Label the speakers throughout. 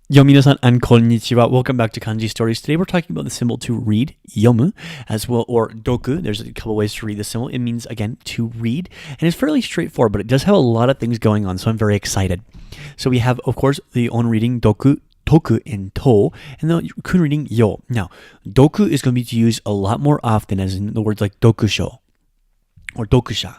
Speaker 1: Yo, minasan, and konnichiwa. Welcome back to Kanji Stories. Today we're talking about the symbol to read, yomu, as well, or doku. There's a couple ways to read the symbol. It means, again, to read, and it's fairly straightforward, but it does have a lot of things going on, so I'm very excited. So we have, of course, the on reading, doku, toku, and to, and the kun reading, yo. Now, doku is going to be used a lot more often, as in the words like dokusho or dokusha,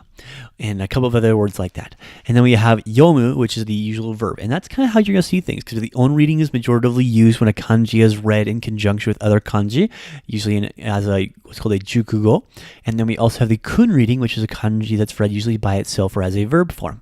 Speaker 1: and a couple of other words like that. And then we have yomu, which is the usual verb. And that's kind of how you're going to see things, because the on reading is majoritively used when a kanji is read in conjunction with other kanji, usually as what's called a jukugo. And then we also have the kun reading, which is a kanji that's read usually by itself or as a verb form.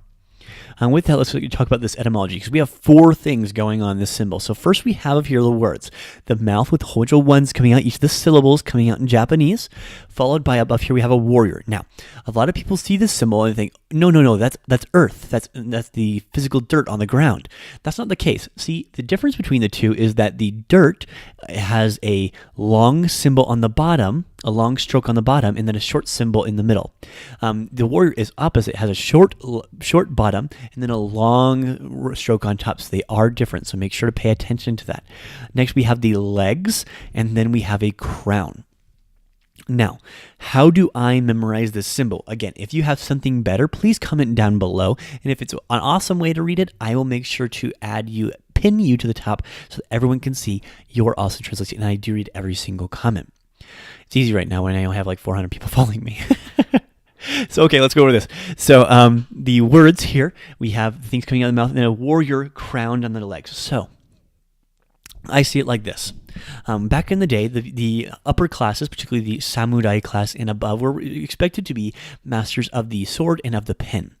Speaker 1: And with that, let's talk about this etymology, because we have four things going on in this symbol. So first we have here the words, the mouth with hojo ones coming out, each of the syllables coming out in Japanese, followed by above here we have a warrior. Now, a lot of people see this symbol and think, no, that's earth. That's the physical dirt on the ground. That's not the case. See, the difference between the two is that the dirt has a long symbol on the bottom, a long stroke on the bottom, and then a short symbol in the middle. The warrior is opposite. It has a short bottom and then a long stroke on top. So they are different. So make sure to pay attention to that. Next, we have the legs, and then we have a crown. Now, how do I memorize this symbol? Again, if you have something better, please comment down below. And if it's an awesome way to read it, I will make sure to pin you to the top so that everyone can see your awesome translation. And I do read every single comment. It's easy right now when I only have like 400 people following me. So, okay, let's go over this. So, the words here, we have things coming out of the mouth and then a warrior crowned on the legs. So, I see it like this. Back in the day, the upper classes, particularly the samurai class and above, were expected to be masters of the sword and of the pen.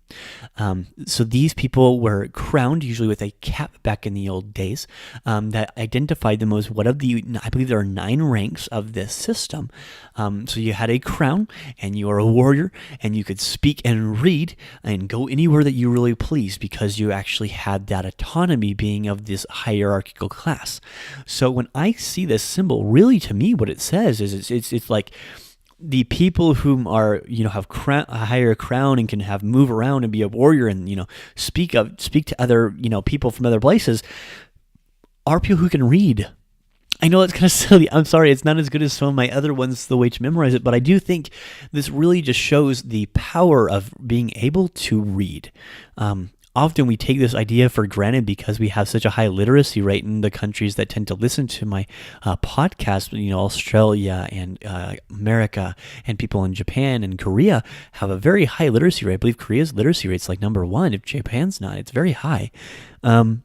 Speaker 1: So these people were crowned, usually with a cap back in the old days, that identified them as one of I believe there are 9 ranks of this system. So you had a crown, and you were a warrior, and you could speak and read and go anywhere that you really pleased because you actually had that autonomy being of this hierarchical class. So when I see this symbol, really to me what it says is it's like the people whom are have a higher crown and can move around and be a warrior and speak to other people from other places are people who can read. I know it's kind of silly. I'm sorry, it's not as good as some of my other ones, the way to memorize it, but I do think this really just shows the power of being able to read. Often we take this idea for granted because we have such a high literacy rate in the countries that tend to listen to my podcast. Australia and America and people in Japan and Korea have a very high literacy rate. I believe Korea's literacy rate's like number 1. If Japan's not, it's very high. And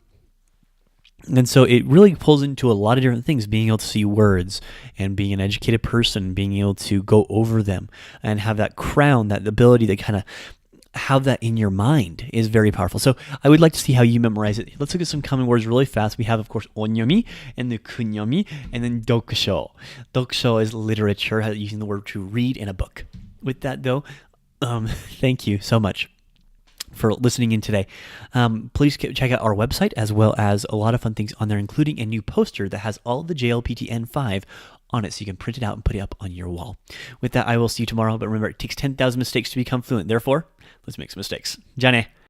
Speaker 1: so it really pulls into a lot of different things, being able to see words and being an educated person, being able to go over them and have that crown, that ability to kind of have that in your mind is very powerful. So I would like to see how you memorize it. Let's look at some common words really fast. We have, of course, onyomi and the kunyomi, and then dokusho. Dokusho is literature, using the word to read in a book. With that, though, thank you so much for listening in today. Please check out our website as well as a lot of fun things on there, including a new poster that has all of the JLPTN5 on it, so you can print it out and put it up on your wall. With that, I will see you tomorrow, but remember, it takes 10,000 mistakes to become fluent. Therefore, let's make some mistakes. Ja ne!